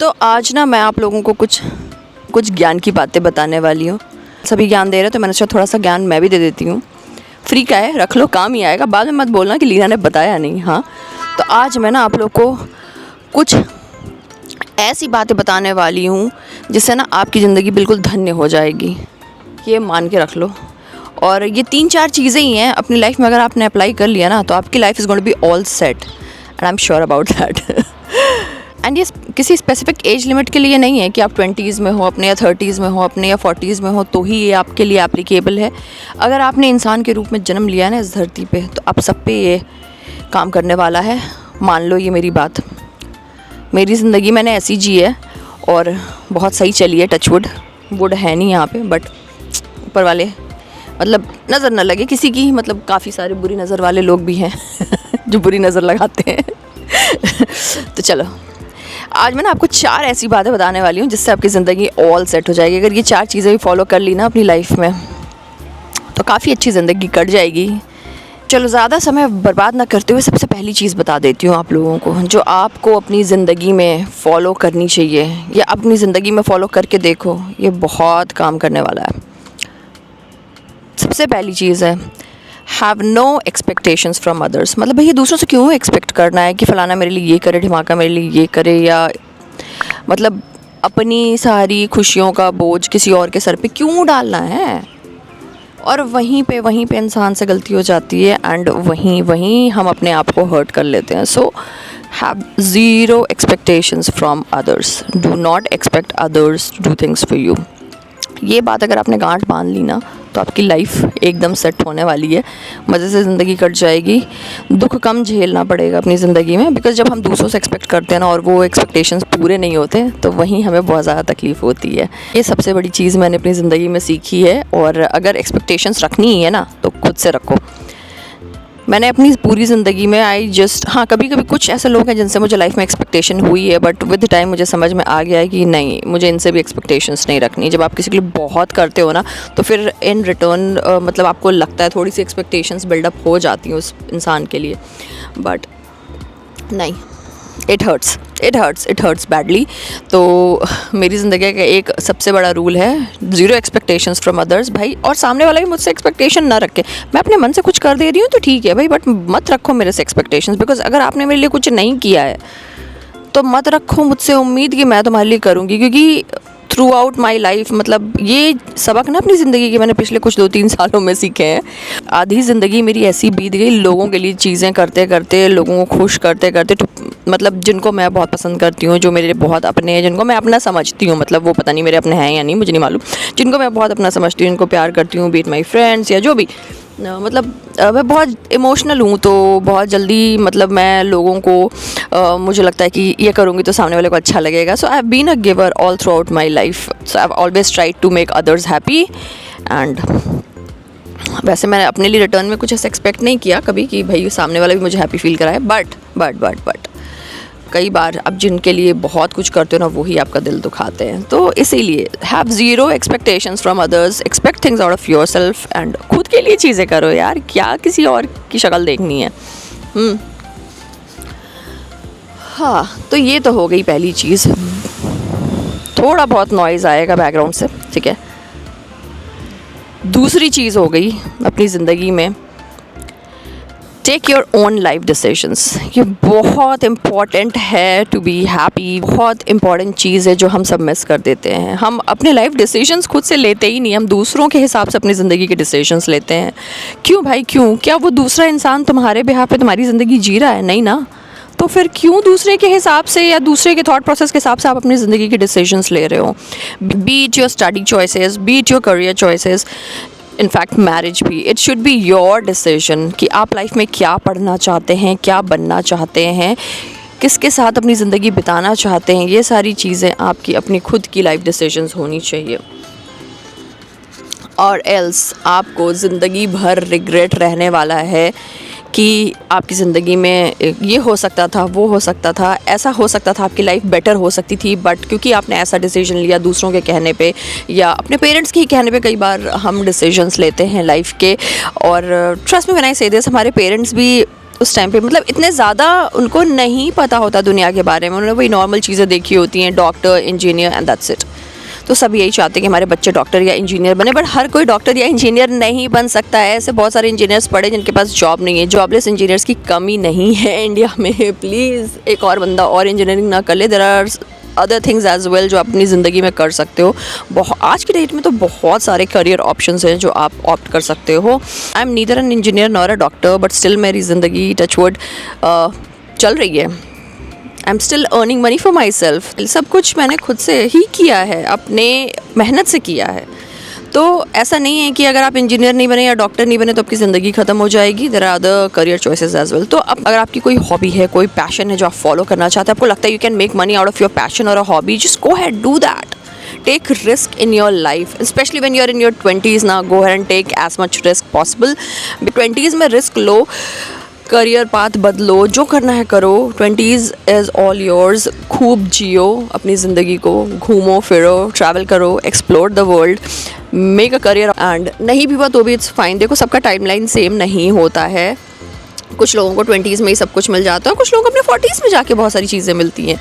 तो आज ना मैं आप लोगों को कुछ ज्ञान की बातें बताने वाली हूँ। सभी ज्ञान दे रहे तो मैंने सोचा थोड़ा सा ज्ञान मैं भी दे देती हूँ। फ्री का है, रख लो, काम ही आएगा। बाद में मत बोलना कि लीना ने बताया नहीं। हाँ, तो आज मैं ना आप लोग को कुछ ऐसी बातें बताने वाली हूँ जिससे ना आपकी ज़िंदगी बिल्कुल धन्य हो जाएगी, ये मान के रख लो। और ये 3-4 चीज़ें ही हैं, अपनी लाइफ में अगर आपने अप्लाई कर लिया ना तो आपकी life is going to be all set and I am sure about that. And ये किसी स्पेसिफिक एज लिमिट के लिए नहीं है कि आप 20s में हो अपने, या 30s में हो अपने, या 40s में हो तो ही ये आपके लिए एप्लीकेबल है। अगर आपने इंसान के रूप में जन्म लिया है ना इस धरती पे, तो आप सब पे ये काम करने वाला है। मान लो ये मेरी बात। मेरी ज़िंदगी मैंने ऐसी जी है और बहुत सही चली है। टचवुड, वुड है नहीं यहाँ पे, बट ऊपर वाले मतलब नज़र न लगे किसी की, मतलब काफ़ी सारे बुरी नज़र वाले लोग भी हैं जो बुरी नज़र लगाते हैं। तो चलो, आज मैं ना आपको 4 ऐसी बातें बताने वाली हूँ जिससे आपकी ज़िंदगी ऑल सेट हो जाएगी। अगर ये 4 चीज़ें भी फॉलो कर ली ना अपनी लाइफ में तो काफ़ी अच्छी ज़िंदगी कट जाएगी। चलो, ज़्यादा समय बर्बाद ना करते हुए सबसे पहली चीज़ बता देती हूँ आप लोगों को, जो आपको अपनी ज़िंदगी में फ़ॉलो करनी चाहिए या अपनी ज़िंदगी में फ़ॉलो करके देखो, ये बहुत काम करने वाला है। सबसे पहली चीज़ है, have no expectations from others. मतलब भैया दूसरों से क्यों एक्सपेक्ट करना है कि फ़लाना मेरे लिए ये करे, ढिमाका मेरे लिए ये करे, या मतलब अपनी सारी खुशियों का बोझ किसी और के सर पे क्यों डालना है। और वहीं पे इंसान से गलती हो जाती है एंड वहीं हम अपने आप को हर्ट कर लेते हैं। So have zero expectations from others. Do not expect others to do things for you. ये बात अगर आपने गांठ बांध ली ना तो आपकी लाइफ एकदम सेट होने वाली है, मज़े से ज़िंदगी कट जाएगी, दुख कम झेलना पड़ेगा अपनी ज़िंदगी में। बिकॉज़ जब हम दूसरों से एक्सपेक्ट करते हैं ना और वो एक्सपेक्टेशंस पूरे नहीं होते तो वहीं हमें बहुत ज़्यादा तकलीफ़ होती है। ये सबसे बड़ी चीज़ मैंने अपनी ज़िंदगी में सीखी है। और अगर एक्सपेक्टेशंस रखनी ही है ना तो खुद से रखो। मैंने अपनी पूरी ज़िंदगी में हाँ, कभी कभी कुछ ऐसे लोग हैं जिनसे मुझे लाइफ में एक्सपेक्टेशन हुई है, बट विद टाइम मुझे समझ में आ गया है कि नहीं, मुझे इनसे भी एक्सपेक्टेशंस नहीं रखनी। जब आप किसी के लिए बहुत करते हो ना तो फिर इन रिटर्न मतलब आपको लगता है थोड़ी सी एक्सपेक्टेशंस बिल्डअप हो जाती हैं उस इंसान के लिए, बट नहीं, इट हर्ट्स बैडली। तो मेरी ज़िंदगी का एक सबसे बड़ा रूल है, ज़ीरो एक्सपेक्टेशंस फ्रॉम अदर्स भाई। और सामने वाला भी मुझसे एक्सपेक्टेशन ना रखे। मैं अपने मन से कुछ कर दे रही हूँ तो ठीक है भाई, बट मत रखो मेरे से एक्सपेक्टेशंस। बिकॉज अगर आपने मेरे लिए कुछ नहीं किया है तो मत रखो मुझसे उम्मीद कि मैं तुम्हारे लिए करूँगी। क्योंकि थ्रू आउट माई लाइफ, मतलब ये सबक ना अपनी ज़िंदगी के मैंने पिछले कुछ 2-3 सालों में सीखे हैं। आधी ज़िंदगी मेरी ऐसी बीत गई लोगों के लिए चीज़ें करते करते, लोगों को खुश करते करते, मतलब जिनको मैं बहुत पसंद करती हूँ, जो मेरे बहुत अपने हैं, जिनको मैं अपना समझती हूँ, मतलब वो पता नहीं मेरे अपने हैं या नहीं, मुझे नहीं मालूम, जिनको मैं बहुत अपना समझती हूँ, जिनको प्यार करती हूँ, बीट माई फ्रेंड्स या जो भी, मतलब मैं बहुत इमोशनल हूँ तो बहुत जल्दी मतलब मैं लोगों को मुझे लगता है कि ये करूँगी तो सामने वाले को अच्छा लगेगा। So I have been a giver all throughout my life. So I have always tried to make others happy. And वैसे मैंने अपने लिए रिटर्न में कुछ ऐसा एक्सपेक्ट नहीं किया कभी कि भाई सामने वाला भी मुझे हैप्पी फील कराए, बट कई बार आप जिनके लिए बहुत कुछ करते हो ना वही आपका दिल दुखाते हैं। तो इसीलिए have zero expectations from others, expect things out of your self and खुद के लिए चीज़ें करो यार, क्या किसी और की शक्ल देखनी है। हाँ, तो ये तो हो गई पहली चीज़। थोड़ा बहुत नॉइज़ आएगा बैकग्राउंड से, ठीक है। दूसरी चीज़ हो गई अपनी ज़िंदगी में, take your own life decisions. ये बहुत इम्पॉर्टेंट है टू बी हैप्पी। बहुत इम्पॉर्टेंट चीज़ है जो हम सब मिस कर देते हैं। हम अपने लाइफ डिसीजंस खुद से लेते ही नहीं, हम दूसरों के हिसाब से अपनी ज़िंदगी के डिसीजंस लेते हैं। क्यों भाई, क्यों? क्या वो दूसरा इंसान तुम्हारे बिहाफ पे तुम्हारी ज़िंदगी जी रहा है? नहीं ना। तो फिर क्यों दूसरे के हिसाब से या दूसरे के थॉट प्रोसेस के हिसाब से आप अपनी ज़िंदगी के डिसीजंस ले रहे हो? Be it your study choices, be it your career choices, in fact marriage भी, it should be your decision कि आप लाइफ में क्या पढ़ना चाहते हैं, क्या बनना चाहते हैं, किसके साथ अपनी ज़िंदगी बिताना चाहते हैं। ये सारी चीज़ें आपकी अपनी खुद की लाइफ डिसीजंस होनी चाहिए। और एल्स आपको ज़िंदगी भर रिग्रेट रहने वाला है कि आपकी ज़िंदगी में ये हो सकता था, वो हो सकता था, ऐसा हो सकता था, आपकी लाइफ बेटर हो सकती थी, बट क्योंकि आपने ऐसा डिसीजन लिया दूसरों के कहने पे या अपने पेरेंट्स के ही कहने पे, कई बार हम डिसीजंस लेते हैं लाइफ के। और ट्रस्ट मी व्हेन आई से दिस, हमारे पेरेंट्स भी उस टाइम पे मतलब इतने ज़्यादा उनको नहीं पता होता दुनिया के बारे में, उन्होंने वही नॉर्मल चीज़ें देखी होती हैं, doctor, engineer and that's it. तो सब यही चाहते हैं कि हमारे बच्चे डॉक्टर या इंजीनियर बने, बट हर कोई डॉक्टर या इंजीनियर नहीं बन सकता है। ऐसे बहुत सारे इंजीनियर्स पढ़े जिनके पास जॉब नहीं है। जॉबलेस इंजीनियर्स की कमी नहीं है इंडिया में। प्लीज़ एक और बंदा और इंजीनियरिंग ना कर ले, there are other things as well जो आप अपनी ज़िंदगी में कर सकते हो। आज की डेट में तो बहुत सारे करियर ऑप्शंस हैं जो आप ऑप्ट कर सकते हो। I am neither an engineer nor a doctor, but still मेरी ज़िंदगी टचवुड चल रही है। I am still earning money for my self. सब कुछ मैंने खुद से ही किया है, अपने मेहनत से किया है। तो ऐसा नहीं है कि अगर आप इंजीनियर नहीं बने या डॉक्टर नहीं बने तो आपकी ज़िंदगी ख़त्म हो जाएगी। There are other career choices as well. तो अब अगर आपकी कोई हॉबी है, कोई पैशन है जो आप फॉलो करना चाहते हैं, आपको लगता है you can make money out of your passion और a hobby, just go ahead, do that. Take risk in your life, especially when you're in your 20s now. Go ahead and take as much risk possible. 20s में risk लो, career path बदलो, जो करना है करो। 20s is all yours. खूब जियो अपनी ज़िंदगी को, घूमो फिरो, ट्रैवल करो, explore the world, make a career. And नहीं भी हुआ तो भी इट्स फाइन। देखो सबका टाइमलाइन सेम नहीं होता है। कुछ लोगों को 20s में ही सब कुछ मिल जाता है, कुछ लोगों को अपने 40s में जाके बहुत सारी चीज़ें मिलती हैं।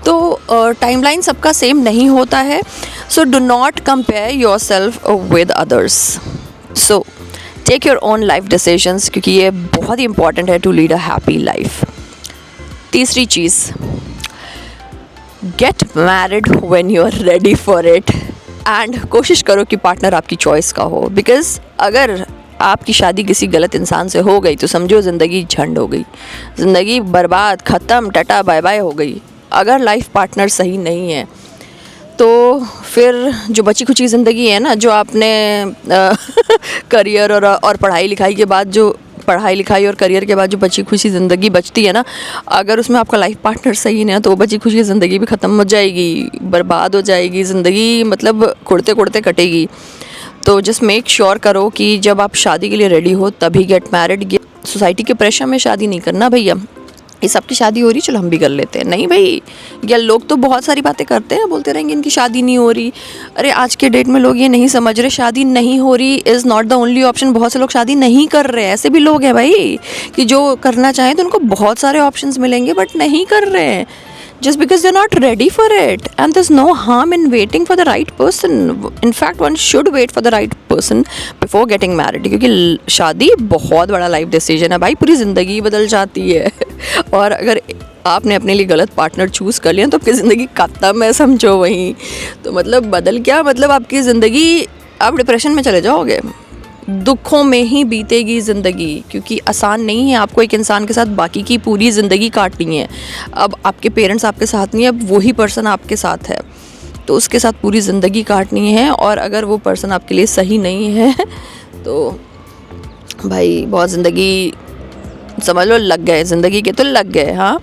तो टाइमलाइन सबका सेम नहीं होता है। So do not compare yourself with others. So take your own life decisions, क्योंकि ये बहुत ही इंपॉर्टेंट है to lead a happy life. तीसरी चीज़, get married when you are ready for it. And कोशिश करो कि पार्टनर आपकी चॉइस का हो, बिकॉज अगर आपकी शादी किसी गलत इंसान से हो गई तो समझो ज़िंदगी झंड हो गई, ज़िंदगी बर्बाद, ख़त्म, टाटा बाय बाय हो गई। अगर लाइफ पार्टनर सही नहीं है तो फिर जो बची खुची ज़िंदगी है ना, जो आपने करियर और पढ़ाई लिखाई के बाद, जो पढ़ाई लिखाई और करियर के बाद जो बची खुशी ज़िंदगी बचती है ना, अगर उसमें आपका लाइफ पार्टनर सही नहीं है तो वो बची खुशी ज़िंदगी भी ख़त्म हो जाएगी, बर्बाद हो जाएगी ज़िंदगी, मतलब कुड़ते कुड़ते कटेगी। तो जस्ट मेक श्योर करो कि जब आप शादी के लिए रेडी हो तभी गेट मैरिड। सोसाइटी के प्रेशर में शादी नहीं करना भैया, ये सबकी शादी हो रही, चलो हम भी कर लेते हैं। नहीं भाई, या लोग तो बहुत सारी बातें करते हैं, बोलते रहेंगे इनकी शादी नहीं हो रही। अरे आज के डेट में लोग ये नहीं समझ रहे, शादी नहीं हो रही is not the only option. बहुत से लोग शादी नहीं कर रहे हैं, ऐसे भी लोग हैं भाई कि जो करना चाहें तो उनको बहुत सारे ऑप्शंस मिलेंगे बट नहीं कर रहे हैं, just because they're not ready for it. And there's no harm in waiting for the right person. In fact, one should wait for the right person before getting married, क्योंकि शादी बहुत बड़ा life decision है भाई, पूरी ज़िंदगी बदल जाती है। और अगर आपने अपने लिए गलत पार्टनर चूज़ कर लिया तो आपकी ज़िंदगी खत्म है, समझो वहीं। तो मतलब बदल क्या, मतलब आपकी ज़िंदगी, आप डिप्रेशन में चले जाओगे, दुखों में ही बीतेगी ज़िंदगी, क्योंकि आसान नहीं है आपको एक इंसान के साथ बाकी की पूरी ज़िंदगी काटनी है। अब आपके पेरेंट्स आपके साथ नहीं है, अब वही पर्सन आपके साथ है, तो उसके साथ पूरी ज़िंदगी काटनी है। और अगर वो पर्सन आपके लिए सही नहीं है तो भाई बहुत ज़िंदगी समझ लो लग गए, ज़िंदगी के तो लग गए। हाँ,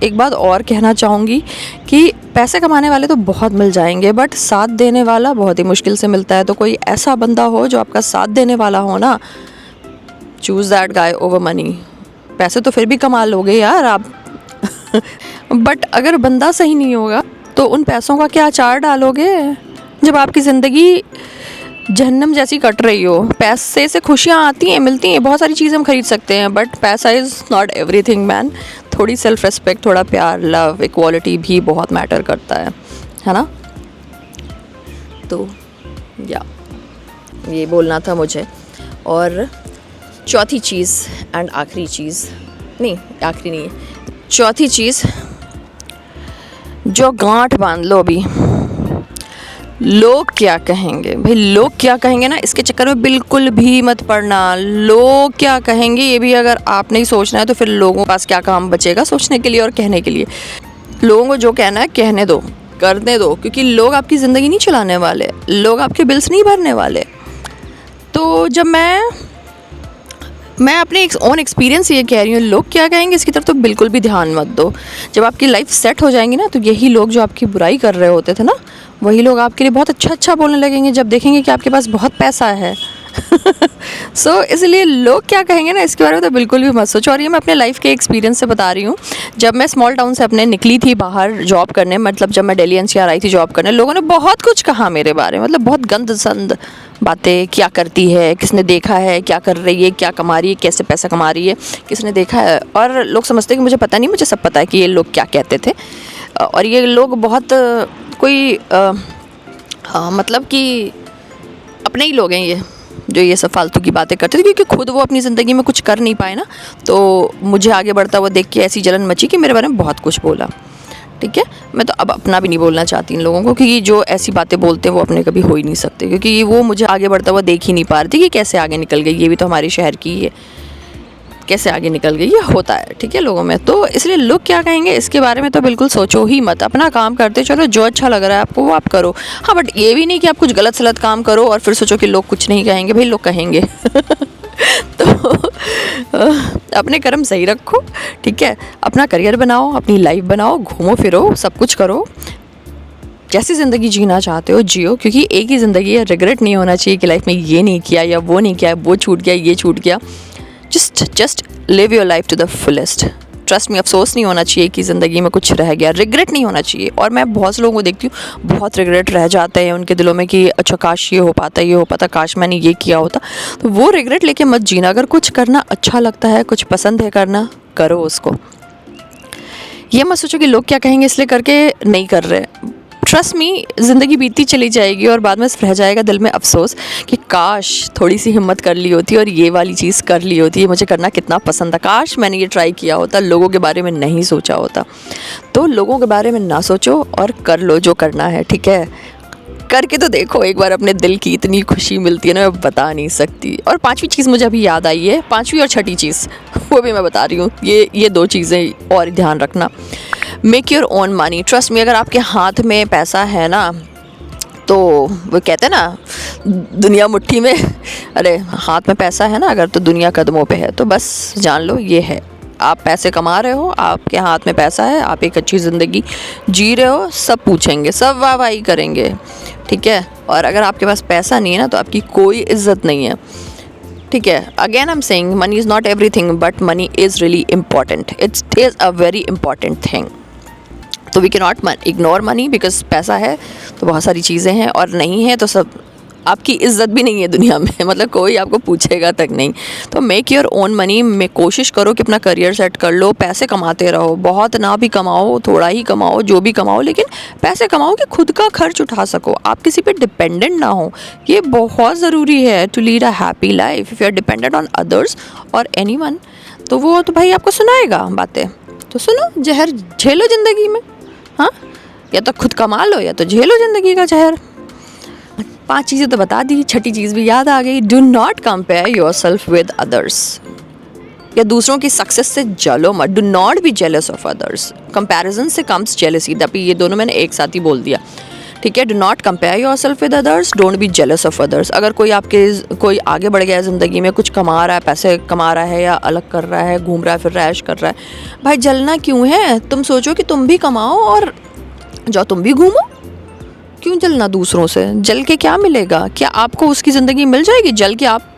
एक बात और कहना चाहूँगी कि पैसे कमाने वाले तो बहुत मिल जाएंगे, बट साथ देने वाला बहुत ही मुश्किल से मिलता है। तो कोई ऐसा बंदा हो जो आपका साथ देने वाला हो ना, choose that guy over money. पैसे तो फिर भी कमा लोगे यार आप बट अगर बंदा सही नहीं होगा तो उन पैसों का क्या अचार डालोगे जब आपकी ज़िंदगी जहन्नम जैसी कट रही हो। पैसे से खुशियाँ आती हैं, मिलती हैं, बहुत सारी चीज़ें हम खरीद सकते हैं, बट पैसा इज़ नॉट एवरीथिंग मैन। थोड़ी सेल्फ रिस्पेक्ट, थोड़ा प्यार, लव, इक्वालिटी भी बहुत मैटर करता है ना। तो या ये बोलना था मुझे। और चौथी चीज़ एंड आखिरी चीज़, नहीं आखिरी नहीं है, चौथी चीज़ जो गांठ बांध लो अभी, लोग क्या कहेंगे। भाई लोग क्या कहेंगे ना, इसके चक्कर में बिल्कुल भी मत पड़ना। लोग क्या कहेंगे ये भी अगर आप नहीं सोचना है तो फिर लोगों के पास क्या काम बचेगा सोचने के लिए और कहने के लिए। लोगों को जो कहना है कहने दो, करने दो, क्योंकि लोग आपकी ज़िंदगी नहीं चलाने वाले, लोग आपके बिल्स नहीं भरने वाले। तो जब मैं अपने ओन एक्सपीरियंस ये कह रही हूँ, लोग क्या कहेंगे इसकी तरफ तो बिल्कुल भी ध्यान मत दो। जब आपकी लाइफ सेट हो जाएंगी ना तो यही लोग जो आपकी बुराई कर रहे होते थे ना, वही लोग आपके लिए बहुत अच्छा बोलने लगेंगे जब देखेंगे कि आपके पास बहुत पैसा है सो इसलिए लोग क्या कहेंगे ना, इसके बारे में तो बिल्कुल भी मत सोचो। और ये मैं अपने लाइफ के एक्सपीरियंस से बता रही हूँ। जब मैं स्मॉल टाउन से अपने निकली थी बाहर जॉब करने, मतलब जब मैं दिल्ली एनसीआर आई थी जॉब करने, लोगों ने बहुत कुछ कहा मेरे बारे में, मतलब बहुत गंद संद बातें, क्या करती है, किसने देखा है, क्या कर रही है, क्या कमा रही है, कैसे पैसा कमा रही है, किसने देखा है। और लोग समझते हैं कि मुझे पता नहीं, मुझे सब पता है कि ये लोग क्या कहते थे। और ये लोग बहुत कोई मतलब कि अपने ही लोग हैं ये, जो ये सब फालतू की बातें करते थे, क्योंकि खुद वो अपनी ज़िंदगी में कुछ कर नहीं पाए ना। तो मुझे आगे बढ़ता हुआ देख के ऐसी जलन मची कि मेरे बारे में बहुत कुछ बोला। ठीक है, मैं तो अब अपना भी नहीं बोलना चाहती इन लोगों को, क्योंकि जो ऐसी बातें बोलते हैं वो अपने कभी हो ही नहीं सकते, क्योंकि वो मुझे आगे बढ़ता हुआ देख ही नहीं पा रही थी कि कैसे आगे निकल गई। ये भी तो हमारे शहर की है, कैसे आगे निकल गई, ये होता है। ठीक है, लोगों में। तो इसलिए लोग क्या कहेंगे इसके बारे में तो बिल्कुल सोचो ही मत। अपना काम करते चलो, जो अच्छा लग रहा है आपको वो आप करो। हाँ, बट ये भी नहीं कि आप कुछ गलत सलत काम करो और फिर सोचो कि लोग कुछ नहीं कहेंगे। भाई लोग कहेंगे तो अपने कर्म सही रखो। ठीक है, अपना करियर बनाओ, अपनी लाइफ बनाओ, घूमो फिरो, सब कुछ करो, जैसी ज़िंदगी जीना चाहते हो जियो, क्योंकि एक ही ज़िंदगी है। रिग्रेट नहीं होना चाहिए कि लाइफ में ये नहीं किया या वो नहीं किया, वो छूट गया, ये छूट गया। Just live your life to the fullest. Trust में अफसोस नहीं होना चाहिए कि ज़िंदगी में कुछ रह गया, रिग्रेट नहीं होना चाहिए। और मैं बहुत से लोगों को देखती हूँ, बहुत रिग्रेट रह जाते हैं उनके दिलों में कि अच्छा काश ये हो पाता, ये हो पाता, काश मैंने ये किया होता। तो वो रिग्रेट लेके मत जीना। अगर कुछ करना अच्छा लगता है, कुछ पसंद है करना, करो उसको। ये मत सोचो कि लोग क्या कहेंगे इसलिए करके नहीं कर रहे। ट्रस्ट मी, ज़िंदगी बीतती चली जाएगी और बाद में रह जाएगा दिल में अफसोस कि काश थोड़ी सी हिम्मत कर ली होती और ये वाली चीज़ कर ली होती। ये मुझे करना कितना पसंद था, काश मैंने ये ट्राई किया होता, लोगों के बारे में नहीं सोचा होता। तो लोगों के बारे में ना सोचो और कर लो जो करना है। ठीक है, करके तो देखो एक बार, अपने दिल की इतनी खुशी मिलती है ना, मैं बता नहीं सकती। और पांचवी चीज़ मुझे अभी याद आई है, पांचवी और छठी चीज़ वो भी मैं बता रही हूँ। ये दो चीज़ें और ध्यान रखना। Make your own money. Trust me, अगर आपके हाथ में पैसा है ना, तो वो कहते हैं ना दुनिया मुट्ठी में, अरे हाथ में पैसा है ना अगर, तो दुनिया कदमों पे है। तो बस जान लो ये है, आप पैसे कमा रहे हो, आपके हाथ में पैसा है, आप एक अच्छी ज़िंदगी जी रहे हो, सब पूछेंगे, सब वाहवाही करेंगे। ठीक है, और अगर आपके पास पैसा नहीं है ना, तो आपकी कोई इज्जत नहीं है। ठीक है, again I am saying money is not everything, but money is really important. It's is a very important thing. तो we can not ignore money, because पैसा है तो बहुत सारी चीज़ें हैं, और नहीं है तो सब, आपकी इज्जत भी नहीं है दुनिया में, मतलब कोई आपको पूछेगा तक नहीं। तो मेक योर ओन मनी में कोशिश करो कि अपना करियर सेट कर लो, पैसे कमाते रहो, बहुत ना भी कमाओ, थोड़ा ही कमाओ, जो भी कमाओ, लेकिन पैसे कमाओ कि खुद का खर्च उठा सको, आप किसी पे डिपेंडेंट ना हो। ये बहुत ज़रूरी है to lead a happy life. If you are dependent on others और एनीवन, तो वो तो भाई आपको सुनाएगा बातें, तो सुनो, जहर झेलो ज़िंदगी में। हाँ, या तो खुद कमा लो या तो झेलो ज़िंदगी का जहर। 5 चीज़ें तो बता दी, छठी चीज़ भी याद आ गई। Do not compare yourself with others, या दूसरों की सक्सेस से जलो मत। Do not be jealous of others. Comparison से कम्स जेलसी। तभी ये दोनों मैंने एक साथ ही बोल दिया। ठीक है, do not compare yourself with others, don't be jealous of others. अगर कोई आगे बढ़ गया है ज़िंदगी में, कुछ कमा रहा है, पैसे कमा रहा है, या अलग कर रहा है, घूम रहा है, फिर ऐश कर रहा है, भाई जलना क्यों है? तुम सोचो कि तुम भी कमाओ और जाओ तुम भी घूमो। क्यों जलना दूसरों से? जल के क्या मिलेगा? क्या आपको उसकी ज़िंदगी मिल जाएगी? जल के आप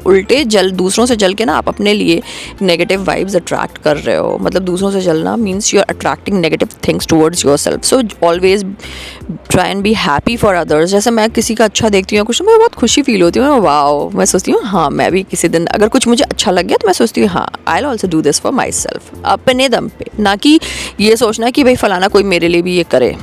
उल्टे दूसरों से जल के ना आप अपने लिए नेगेटिव वाइब्स अट्रैक्ट कर रहे हो। मतलब दूसरों से जलना means you are attracting negative things towards yourself. So always try and be happy for others. जैसे मैं किसी का अच्छा देखती हूँ कुछ, मुझे बहुत खुशी फील होती है, वाओ, मैं सोचती हूँ हाँ मैं भी किसी दिन अगर कुछ मुझे अच्छा लग गया तो मैं सोचती हूँ हाँ I will also do this for my self, अपने दम पे। ना कि ये सोचना कि भाई फलाना कोई मेरे लिए भी ये करे।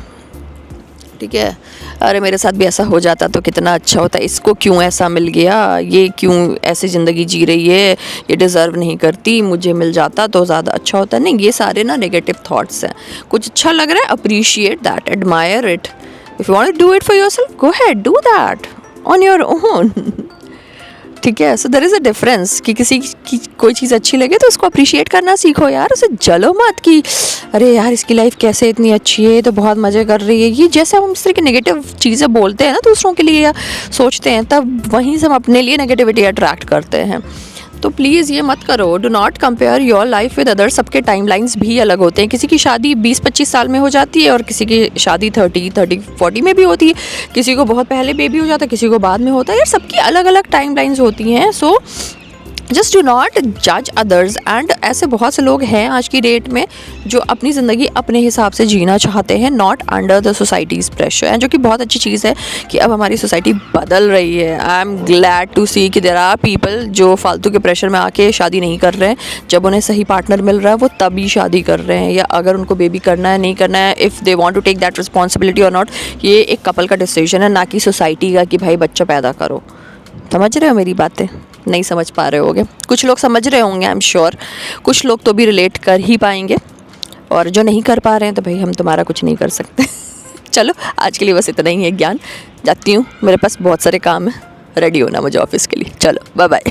ठीक है, अरे मेरे साथ भी ऐसा हो जाता तो कितना अच्छा होता, इसको क्यों ऐसा मिल गया, ये क्यों ऐसी ज़िंदगी जी रही है, ये डिज़र्व नहीं करती, मुझे मिल जाता तो ज़्यादा अच्छा होता। नहीं, ये सारे ना नेगेटिव थॉट्स हैं। कुछ अच्छा लग रहा है, appreciate that, admire it. If you want to do it for yourself, go ahead, do that on your own. ठीक है, so there is a difference कि किसी की कोई चीज़ अच्छी लगे तो उसको अप्रिशिएट करना सीखो यार। उसे जलो मत कि अरे यार इसकी लाइफ कैसे इतनी अच्छी है, तो बहुत मज़े कर रही है। ये जैसे हम इस तरह की नेगेटिव चीज़ें बोलते हैं ना दूसरों के लिए या सोचते हैं, तब वहीं से हम अपने लिए नेगेटिविटी अट्रैक्ट करते हैं। तो प्लीज़ ये मत करो, do not compare your life with others. सबके टाइमलाइंस भी अलग होते हैं, किसी की शादी 20-25 साल में हो जाती है और किसी की शादी 30-40 में भी होती है, किसी को बहुत पहले बेबी हो जाता है, किसी को बाद में होता है। यार सबकी अलग अलग टाइमलाइंस होती हैं। सो जस्ट डू नॉट जज अदर्स। एंड ऐसे बहुत से लोग हैं आज की डेट में जो अपनी ज़िंदगी अपने हिसाब से जीना चाहते हैं, not under the societies pressure. And जो कि बहुत अच्छी चीज़ है कि अब हमारी सोसाइटी बदल रही है। आई एम ग्लैड टू सी कि देयर आर पीपल जो फालतू के प्रेशर में आके शादी नहीं कर रहे हैं। जब उन्हें सही पार्टनर मिल रहा है वो तभी शादी कर रहे हैं, या अगर उनको बेबी करना है नहीं करना है, if they want to take that responsibility और नॉट, ये एक कपल का डिसीजन है, ना कि सोसाइटी का कि भाई बच्चा पैदा करो। समझ रहे हो मेरी बातें? नहीं समझ पा रहे होगे, कुछ लोग समझ रहे होंगे, आई एम श्योर कुछ लोग तो भी रिलेट कर ही पाएंगे, और जो नहीं कर पा रहे हैं तो भाई हम तुम्हारा कुछ नहीं कर सकते। चलो आज के लिए बस इतना ही है ज्ञान, जाती हूँ, मेरे पास बहुत सारे काम है, रेडी होना मुझे ऑफिस के लिए। चलो बाय बाय।